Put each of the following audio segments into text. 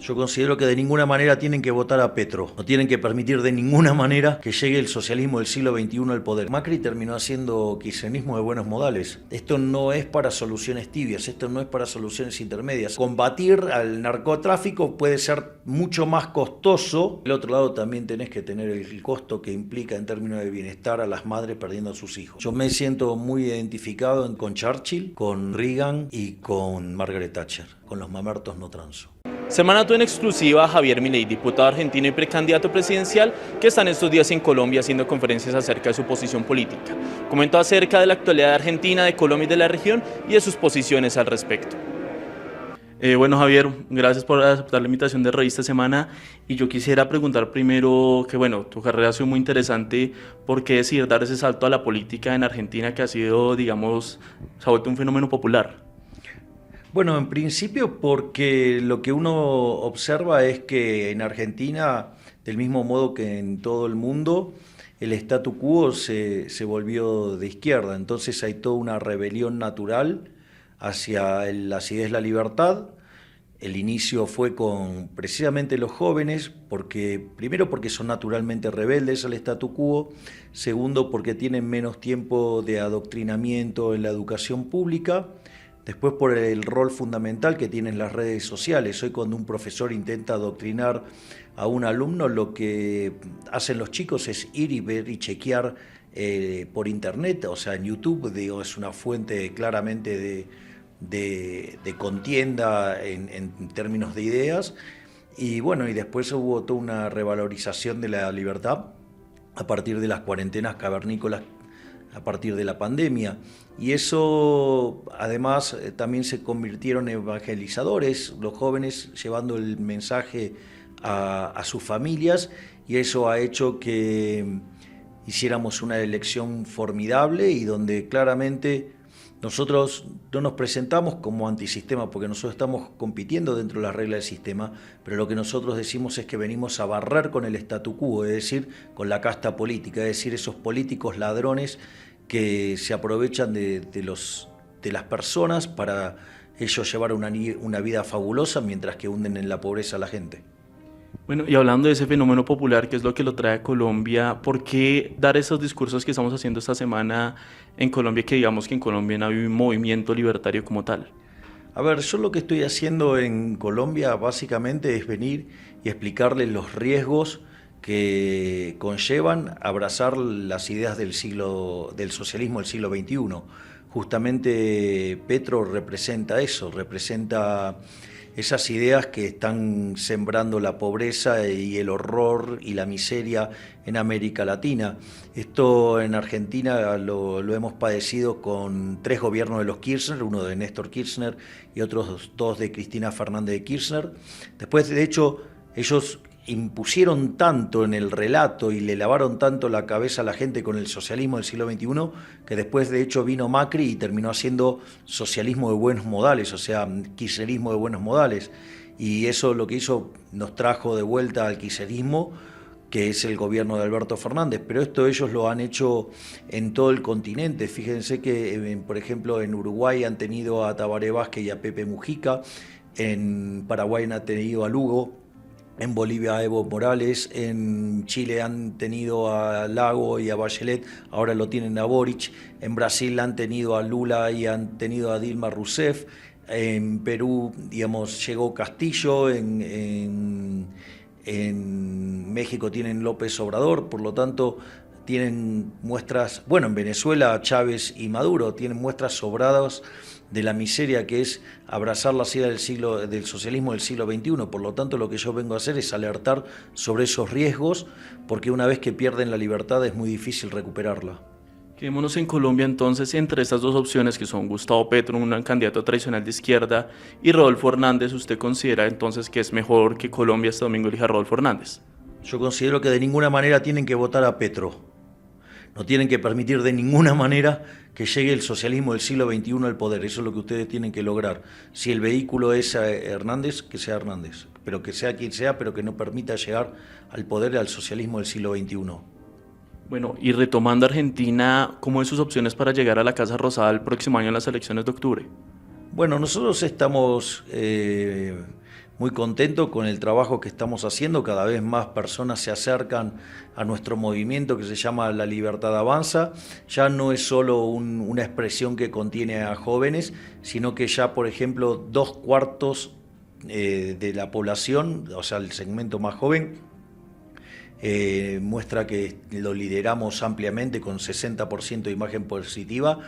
Yo considero que de ninguna manera tienen que votar a Petro. No tienen que permitir de ninguna manera que llegue el socialismo del siglo XXI al poder. Macri terminó haciendo kirchnerismo de buenos modales. Esto no es para soluciones tibias, esto no es para soluciones intermedias. Combatir al narcotráfico puede ser mucho más costoso. Del otro lado también tenés que tener el costo que implica en términos de bienestar a las madres perdiendo a sus hijos. Yo me siento muy identificado con Churchill, con Reagan y con Margaret Thatcher. Con los mamertos no transo. Semana tú en exclusiva a Javier Milei, diputado argentino y precandidato presidencial, que está en estos días en Colombia haciendo conferencias acerca de su posición política. Comentó acerca de la actualidad de Argentina, de Colombia y de la región y de sus posiciones al respecto. Bueno, Javier, gracias por aceptar la invitación de Revista Semana, y yo quisiera preguntar primero que, bueno, tu carrera ha sido muy interesante. ¿Por qué decidir dar ese salto a la política en Argentina, que ha sido, digamos, se ha vuelto un fenómeno popular? Bueno, en principio porque lo que uno observa es que en Argentina, del mismo modo que en todo el mundo, el statu quo se volvió de izquierda. Entonces hay toda una rebelión natural hacia las ideas de la libertad. El inicio fue con precisamente los jóvenes, primero porque son naturalmente rebeldes al statu quo, segundo porque tienen menos tiempo de adoctrinamiento en la educación pública. Después por el rol fundamental que tienen las redes sociales. Hoy cuando un profesor intenta adoctrinar a un alumno, lo que hacen los chicos es ir y ver y chequear por internet, o sea, en YouTube, digo, es una fuente claramente de contienda en términos de ideas. Y bueno, y después hubo toda una revalorización de la libertad a partir de las cuarentenas cavernícolas, a partir de la pandemia, y eso además también se convirtieron en evangelizadores, los jóvenes llevando el mensaje a sus familias, y eso ha hecho que hiciéramos una elección formidable y donde claramente nosotros no nos presentamos como antisistema, porque nosotros estamos compitiendo dentro de las reglas del sistema, pero lo que nosotros decimos es que venimos a barrer con el statu quo, es decir, con la casta política, es decir, esos políticos ladrones que se aprovechan de las personas para ellos llevar una vida fabulosa mientras que hunden en la pobreza a la gente. Bueno, y hablando de ese fenómeno popular, que es lo que lo trae a Colombia, ¿por qué dar esos discursos que estamos haciendo esta semana en Colombia, que digamos que en Colombia no hay un movimiento libertario como tal? A ver, yo lo que estoy haciendo en Colombia básicamente es venir y explicarles los riesgos que conllevan abrazar las ideas del socialismo del siglo XXI. Justamente Petro representa eso, representa esas ideas que están sembrando la pobreza y el horror y la miseria en América Latina. Esto en Argentina lo hemos padecido con 3 gobiernos de los Kirchner, uno de Néstor Kirchner y otros 2 de Cristina Fernández de Kirchner. Después, de hecho, ellos impusieron tanto en el relato y le lavaron tanto la cabeza a la gente con el socialismo del siglo XXI, que después de hecho vino Macri y terminó haciendo socialismo de buenos modales, o sea, kirchnerismo de buenos modales. Y eso lo que hizo, nos trajo de vuelta al kirchnerismo, que es el gobierno de Alberto Fernández, pero esto ellos lo han hecho en todo el continente. Fíjense que, por ejemplo, en Uruguay han tenido a Tabaré Vázquez y a Pepe Mujica, en Paraguay han tenido a Lugo, en Bolivia a Evo Morales, en Chile han tenido a Lago y a Bachelet, ahora lo tienen a Boric, en Brasil han tenido a Lula y han tenido a Dilma Rousseff, en Perú, digamos, llegó Castillo, en México tienen López Obrador, por lo tanto tienen muestras, bueno, en Venezuela Chávez y Maduro tienen muestras sobradas de la miseria que es abrazar la idea del socialismo del siglo XXI. Por lo tanto, lo que yo vengo a hacer es alertar sobre esos riesgos, porque una vez que pierden la libertad es muy difícil recuperarla. Quedémonos en Colombia entonces entre estas dos opciones, que son Gustavo Petro, un candidato tradicional de izquierda, y Rodolfo Hernández. ¿Usted considera entonces que es mejor que Colombia este domingo elija a Rodolfo Hernández? Yo considero que de ninguna manera tienen que votar a Petro. No tienen que permitir de ninguna manera que llegue el socialismo del siglo XXI al poder. Eso es lo que ustedes tienen que lograr. Si el vehículo es Hernández, que sea Hernández, pero que sea quien sea, pero que no permita llegar al poder al socialismo del siglo XXI. Bueno, y retomando Argentina, ¿cómo es sus opciones para llegar a la Casa Rosada el próximo año en las elecciones de octubre? Bueno, nosotros estamos muy contento con el trabajo que estamos haciendo. Cada vez más personas se acercan a nuestro movimiento que se llama La Libertad Avanza. Ya no es solo una expresión que contiene a jóvenes, sino que ya, por ejemplo, 2/4 de la población, o sea, el segmento más joven, muestra que lo lideramos ampliamente con 60% de imagen positiva,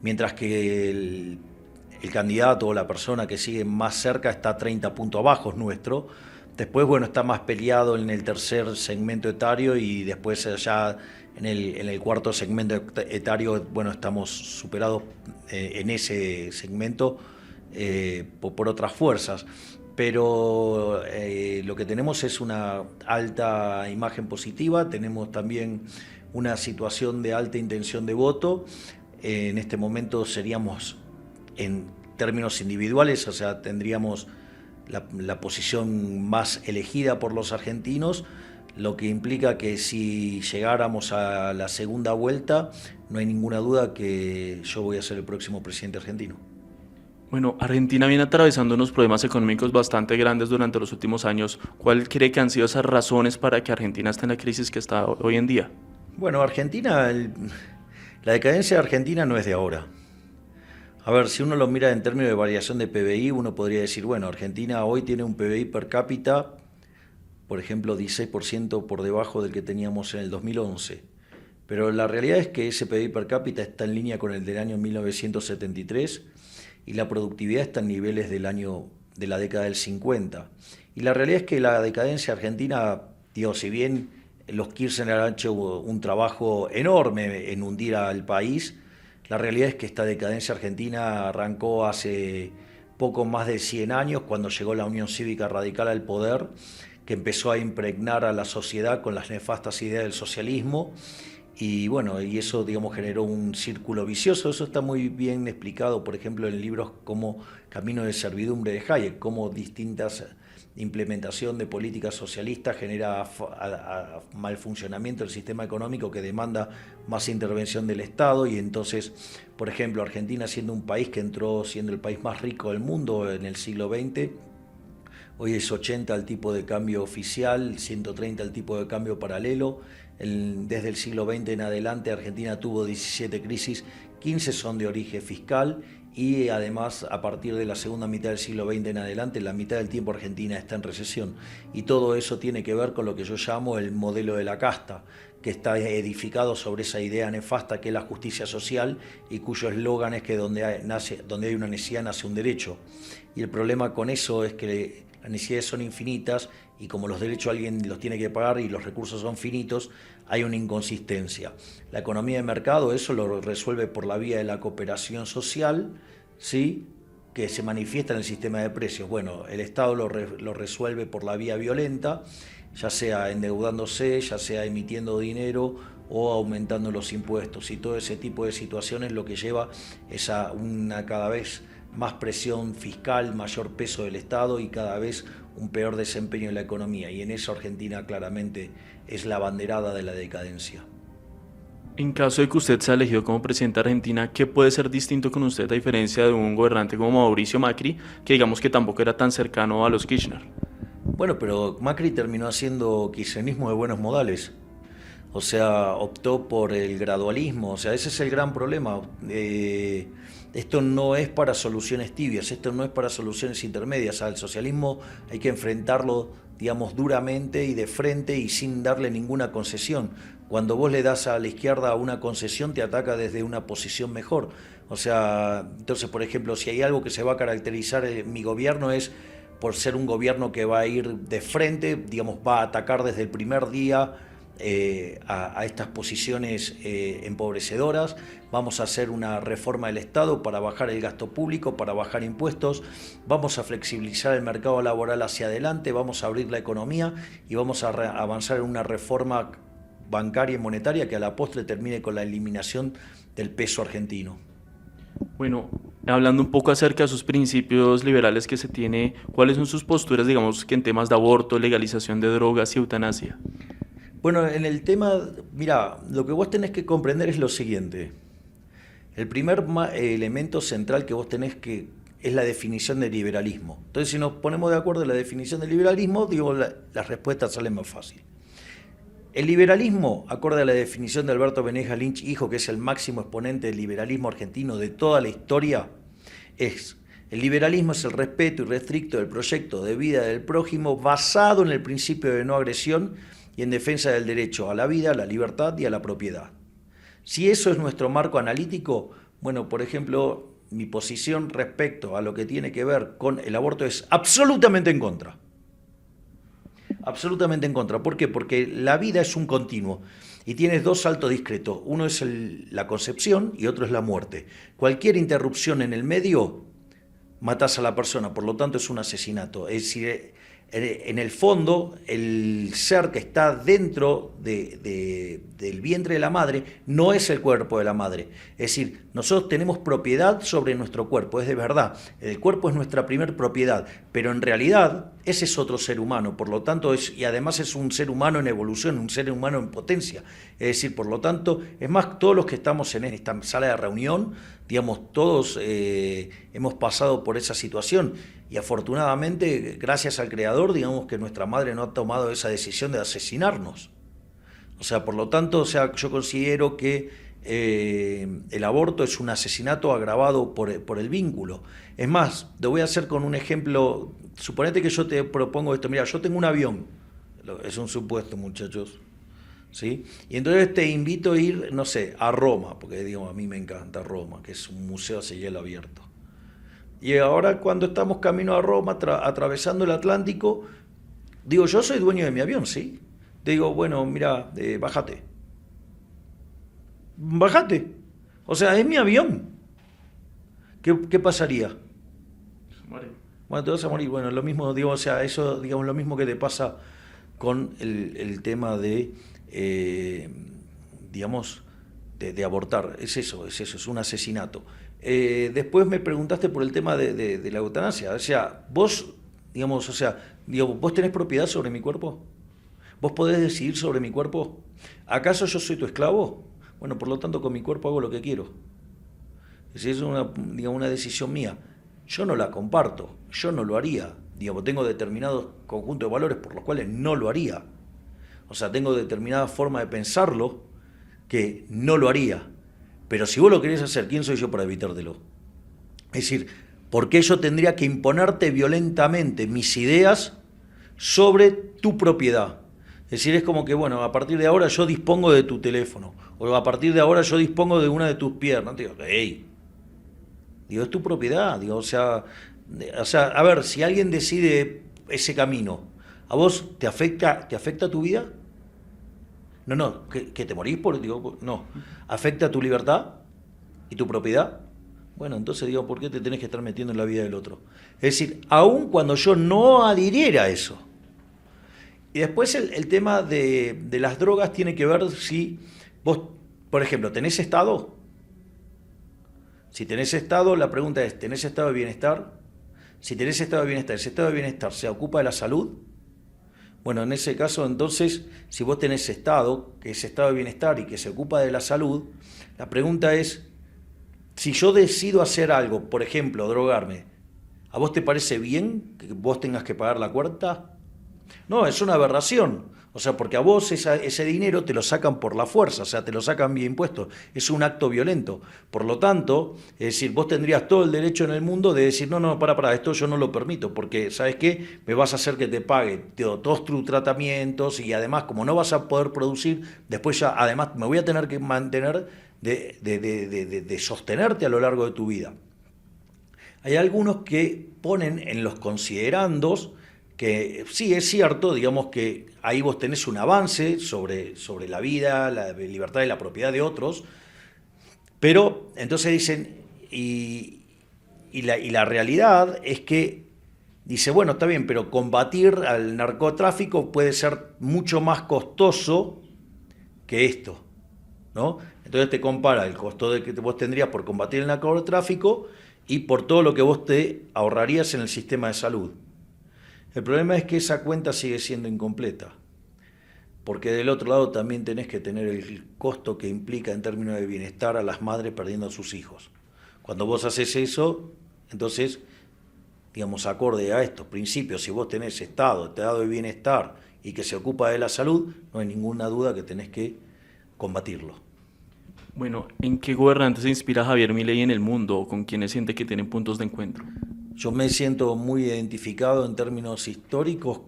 mientras que el candidato o la persona que sigue más cerca está 30 puntos abajo nuestro. Después, bueno, está más peleado en el tercer segmento etario y después ya en el cuarto segmento etario, bueno, estamos superados en ese segmento por otras fuerzas. Pero lo que tenemos es una alta imagen positiva, tenemos también una situación de alta intención de voto. En este momento seríamos en términos individuales, o sea, tendríamos la posición más elegida por los argentinos, lo que implica que si llegáramos a la segunda vuelta, no hay ninguna duda que yo voy a ser el próximo presidente argentino. Bueno, Argentina viene atravesando unos problemas económicos bastante grandes durante los últimos años. ¿Cuál cree que han sido esas razones para que Argentina esté en la crisis que está hoy en día? Bueno, Argentina, la decadencia de Argentina no es de ahora. A ver, si uno lo mira en términos de variación de PBI, uno podría decir, bueno, Argentina hoy tiene un PBI per cápita, por ejemplo, 16% por debajo del que teníamos en el 2011. Pero la realidad es que ese PBI per cápita está en línea con el del año 1973 y la productividad está en niveles de la década del 50. Y la realidad es que la decadencia argentina, digo, si bien los Kirchner han hecho un trabajo enorme en hundir al país, la realidad es que esta decadencia argentina arrancó hace poco más de 100 años, cuando llegó la Unión Cívica Radical al poder, que empezó a impregnar a la sociedad con las nefastas ideas del socialismo. Y bueno, y eso, digamos, generó un círculo vicioso. Eso está muy bien explicado, por ejemplo, en libros como Camino de Servidumbre de Hayek, cómo distintas implementación de políticas socialistas genera mal funcionamiento del sistema económico que demanda más intervención del Estado. Y entonces, por ejemplo, Argentina, siendo un país que entró siendo el país más rico del mundo en el siglo XX, hoy es 80 el tipo de cambio oficial, 130 el tipo de cambio paralelo. Desde el siglo XX en adelante Argentina tuvo 17 crisis, 15 son de origen fiscal y además a partir de la segunda mitad del siglo XX en adelante la mitad del tiempo Argentina está en recesión. Y todo eso tiene que ver con lo que yo llamo el modelo de la casta, que está edificado sobre esa idea nefasta que es la justicia social y cuyo eslogan es que donde hay una necesidad nace un derecho. Y el problema con eso es que las necesidades son infinitas y como los derechos alguien los tiene que pagar y los recursos son finitos, hay una inconsistencia. La economía de mercado eso lo resuelve por la vía de la cooperación social, ¿sí?, que se manifiesta en el sistema de precios. Bueno, el Estado lo resuelve por la vía violenta, ya sea endeudándose, ya sea emitiendo dinero o aumentando los impuestos. Y todo ese tipo de situaciones lo que lleva es a una cada vez más presión fiscal, mayor peso del Estado y cada vez un peor desempeño en la economía. Y en eso Argentina claramente es la abanderada de la decadencia. En caso de que usted sea elegido como presidente de Argentina, ¿qué puede ser distinto con usted a diferencia de un gobernante como Mauricio Macri, que digamos que tampoco era tan cercano a los Kirchner? Bueno, pero Macri terminó haciendo kirchnerismo de buenos modales. O sea, optó por el gradualismo. O sea, ese es el gran problema. Esto no es para soluciones tibias, esto no es para soluciones intermedias. Al socialismo hay que enfrentarlo, digamos, duramente y de frente y sin darle ninguna concesión. Cuando vos le das a la izquierda una concesión, te ataca desde una posición mejor. O sea, entonces, por ejemplo, si hay algo que se va a caracterizar en mi gobierno es por ser un gobierno que va a ir de frente, digamos, va a atacar desde el primer día a estas posiciones empobrecedoras. Vamos a hacer una reforma del Estado para bajar el gasto público, para bajar impuestos, vamos a flexibilizar el mercado laboral hacia adelante, vamos a abrir la economía y vamos a avanzar en una reforma bancaria y monetaria que a la postre termine con la eliminación del peso argentino. Bueno, hablando un poco acerca de sus principios liberales que se tiene, ¿cuáles son sus posturas, digamos, que en temas de aborto, legalización de drogas y eutanasia? Bueno, en el tema, mira, lo que vos tenés que comprender es lo siguiente. El primer elemento central que vos tenés que es la definición de liberalismo. Entonces, si nos ponemos de acuerdo en la definición de liberalismo, digo, las respuestas salen más fácil. El liberalismo, acorde a la definición de Alberto Beneja Lynch, hijo, que es el máximo exponente del liberalismo argentino de toda la historia, el liberalismo es el respeto irrestricto del proyecto de vida del prójimo basado en el principio de no agresión y en defensa del derecho a la vida, a la libertad y a la propiedad. Si eso es nuestro marco analítico, bueno, por ejemplo, mi posición respecto a lo que tiene que ver con el aborto es absolutamente en contra. Absolutamente en contra. ¿Por qué? Porque la vida es un continuo y tienes dos saltos discretos. Uno es la concepción y otro es la muerte. Cualquier interrupción en el medio, matas a la persona, por lo tanto es un asesinato. Es decir, en el fondo, el ser que está dentro del vientre de la madre no es el cuerpo de la madre. Es decir, nosotros tenemos propiedad sobre nuestro cuerpo, es de verdad. El cuerpo es nuestra primer propiedad, pero en realidad ese es otro ser humano. Por lo tanto, y además es un ser humano en evolución, un ser humano en potencia. Es decir, por lo tanto, es más, todos los que estamos en esta sala de reunión, digamos, todos hemos pasado por esa situación. Y afortunadamente, gracias al Creador, digamos que nuestra madre no ha tomado esa decisión de asesinarnos. O sea, por lo tanto, o sea, yo considero que el aborto es un asesinato agravado por el vínculo. Es más, te voy a hacer con un ejemplo. Suponete que yo te propongo esto. Mira, yo tengo un avión. Es un supuesto, muchachos. ¿Sí? Y entonces te invito a ir, no sé, a Roma, porque digo, a mí me encanta Roma, que es un museo a cielo abierto. Y ahora cuando estamos camino a Roma, atravesando el Atlántico, digo, yo soy dueño de mi avión, ¿sí? Te digo, bueno, mira, bájate. Bájate. O sea, es mi avión. ¿Qué pasaría? Se muere. Bueno, te vas a morir. Bueno, lo mismo, digo, o sea, eso, digamos, lo mismo que te pasa con el tema de, digamos, de abortar. Es eso, es un asesinato. Después me preguntaste por el tema de la eutanasia. O sea, vos, digamos, ¿vos tenés propiedad sobre mi cuerpo? ¿Vos podés decidir sobre mi cuerpo? ¿Acaso yo soy tu esclavo? Bueno, por lo tanto, con mi cuerpo hago lo que quiero. Es una decisión mía. Yo no la comparto, yo no lo haría. Digamos, tengo determinados conjuntos de valores por los cuales no lo haría. O sea, tengo determinada forma de pensarlo que no lo haría. Pero si vos lo querés hacer, ¿quién soy yo para evitártelo? Es decir, ¿por qué yo tendría que imponerte violentamente mis ideas sobre tu propiedad? Es decir, es como que, bueno, a partir de ahora yo dispongo de tu teléfono, o a partir de ahora yo dispongo de una de tus piernas. Digo, hey, es tu propiedad. Digo, o sea, a ver, si alguien decide ese camino, ¿a vos te afecta tu vida? No, que te morís no. ¿Afecta tu libertad y tu propiedad? Bueno, entonces digo, ¿por qué te tenés que estar metiendo en la vida del otro? Es decir, aun cuando yo no adhiriera a eso. Y después el tema de las drogas tiene que ver si vos, por ejemplo, ¿tenés estado? Si tenés estado, la pregunta es, ¿tenés estado de bienestar? Si tenés estado de bienestar, ¿ese estado de bienestar se ocupa de la salud? Bueno, en ese caso, entonces, si vos tenés estado, que es estado de bienestar y que se ocupa de la salud, la pregunta es, si yo decido hacer algo, por ejemplo, drogarme, ¿a vos te parece bien que vos tengas que pagar la cuenta? No, es una aberración. O sea, porque a vos ese dinero te lo sacan por la fuerza, o sea, te lo sacan vía impuestos. Es un acto violento. Por lo tanto, es decir, vos tendrías todo el derecho en el mundo de decir, no, para, esto yo no lo permito, porque, ¿sabes qué? Me vas a hacer que te pague todos tus tratamientos y además, como no vas a poder producir, después ya, además, me voy a tener que mantener de sostenerte a lo largo de tu vida. Hay algunos que ponen en los considerandos que sí, es cierto, digamos que ahí vos tenés un avance sobre la vida, la libertad y la propiedad de otros, pero entonces dicen, y la realidad es que, dice, bueno, está bien, pero combatir al narcotráfico puede ser mucho más costoso que esto, ¿no? Entonces te compara el costo que vos tendrías por combatir el narcotráfico y por todo lo que vos te ahorrarías en el sistema de salud. El problema es que esa cuenta sigue siendo incompleta, porque del otro lado también tenés que tener el costo que implica en términos de bienestar a las madres perdiendo a sus hijos. Cuando vos haces eso, entonces digamos, acorde a estos principios, si vos tenés estado de bienestar y que se ocupa de la salud, no hay ninguna duda que tenés que combatirlo. Bueno, ¿en qué gobernante se inspira Javier Milei en el mundo o con quienes siente que tienen puntos de encuentro? Yo me siento muy identificado en términos históricos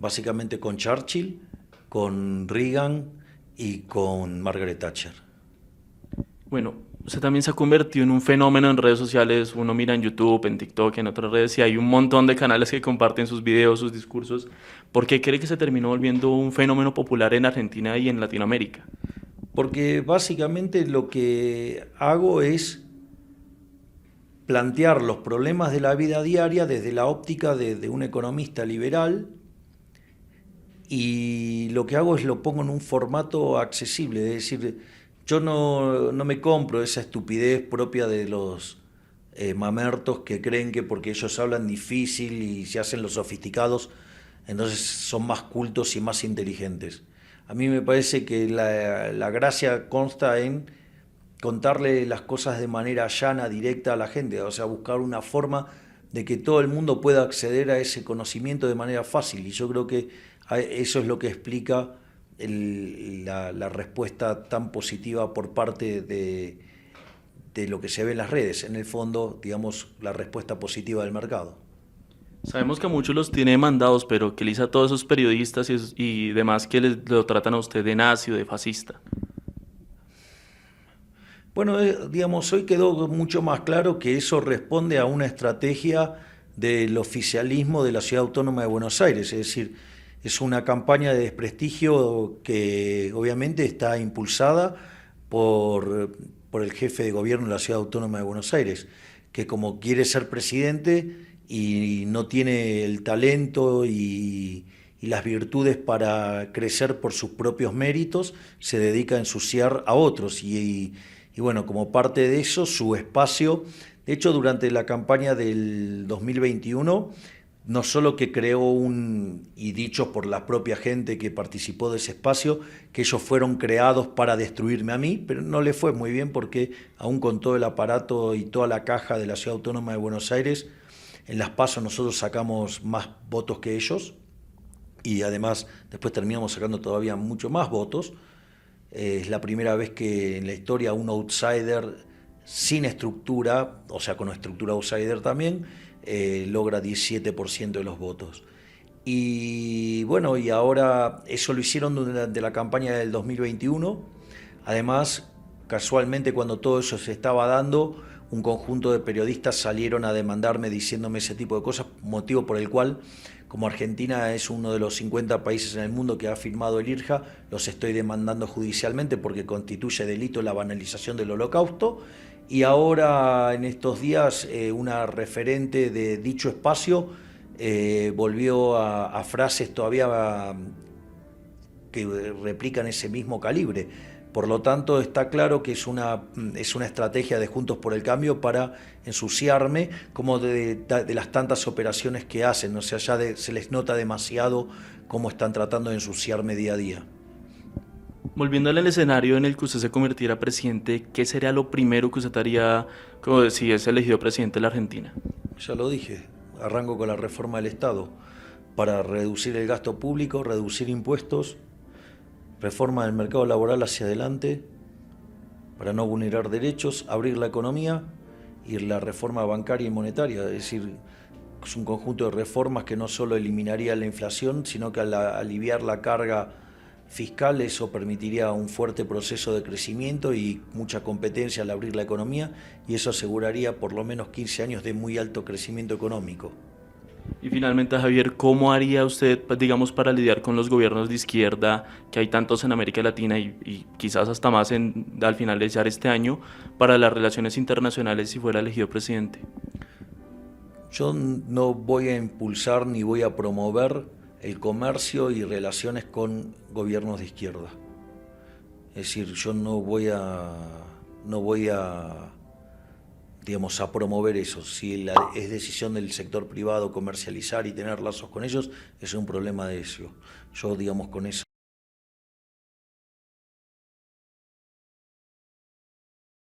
básicamente con Churchill, con Reagan y con Margaret Thatcher. Bueno, usted también se ha convertido en un fenómeno en redes sociales. Uno mira en YouTube, en TikTok, en otras redes y hay un montón de canales que comparten sus videos, sus discursos. ¿Por qué cree que se terminó volviendo un fenómeno popular en Argentina y en Latinoamérica? Porque básicamente lo que hago es plantear los problemas de la vida diaria desde la óptica de un economista liberal, y lo que hago es lo pongo en un formato accesible, es decir, yo no me compro esa estupidez propia de los mamertos que creen que porque ellos hablan difícil y se hacen los sofisticados, entonces son más cultos y más inteligentes. A mí me parece que la gracia consta en contarle las cosas de manera llana, directa a la gente, o sea, buscar una forma de que todo el mundo pueda acceder a ese conocimiento de manera fácil, y yo creo que eso es lo que explica la respuesta tan positiva por parte de lo que se ve en las redes, en el fondo, digamos, la respuesta positiva del mercado. Sabemos que a muchos los tiene demandados, pero ¿qué le dice a todos esos periodistas y demás que lo tratan a usted de nazi o de fascista? Bueno, digamos, hoy quedó mucho más claro que eso responde a una estrategia del oficialismo de la Ciudad Autónoma de Buenos Aires, es decir, es una campaña de desprestigio que obviamente está impulsada por el jefe de gobierno de la Ciudad Autónoma de Buenos Aires, que como quiere ser presidente y no tiene el talento y las virtudes para crecer por sus propios méritos, se dedica a ensuciar a otros. Y bueno, como parte de eso, su espacio, de hecho durante la campaña del 2021, no solo que creó y dicho por la propia gente que participó de ese espacio, que ellos fueron creados para destruirme a mí, pero no le fue muy bien porque aún con todo el aparato y toda la caja de la Ciudad Autónoma de Buenos Aires, en las PASO nosotros sacamos más votos que ellos y además después terminamos sacando todavía mucho más votos. Es la primera vez que en la historia un outsider sin estructura, o sea con estructura outsider también, logra 17% de los votos. Y bueno, y ahora eso lo hicieron durante la campaña del 2021. Además, casualmente cuando todo eso se estaba dando, un conjunto de periodistas salieron a demandarme diciéndome ese tipo de cosas, motivo por el cual, como Argentina es uno de los 50 países en el mundo que ha firmado el IRJA, los estoy demandando judicialmente porque constituye delito la banalización del Holocausto. Y ahora, en estos días, una referente de dicho espacio volvió a frases todavía que replican ese mismo calibre. Por lo tanto, está claro que es una estrategia de Juntos por el Cambio para ensuciarme, como de las tantas operaciones que hacen. O sea, ya se les nota demasiado cómo están tratando de ensuciarme día a día. Volviendo al escenario en el que usted se convirtiera presidente, ¿qué sería lo primero que usted haría si es elegido presidente de la Argentina? Ya lo dije, arranco con la reforma del Estado para reducir el gasto público, reducir impuestos, reforma del mercado laboral hacia adelante para no vulnerar derechos, abrir la economía y la reforma bancaria y monetaria, es decir, es un conjunto de reformas que no solo eliminaría la inflación, sino que al aliviar la carga fiscal eso permitiría un fuerte proceso de crecimiento y mucha competencia al abrir la economía, y eso aseguraría por lo menos 15 años de muy alto crecimiento económico. Y finalmente, Javier, ¿cómo haría usted, digamos, para lidiar con los gobiernos de izquierda, que hay tantos en América Latina y quizás hasta más al finalizar este año, para las relaciones internacionales si fuera elegido presidente? Yo no voy a impulsar ni voy a promover el comercio y relaciones con gobiernos de izquierda. Es decir, yo no voy a digamos, a promover eso. Si es decisión del sector privado comercializar y tener lazos con ellos, es un problema de eso. Yo, digamos, con eso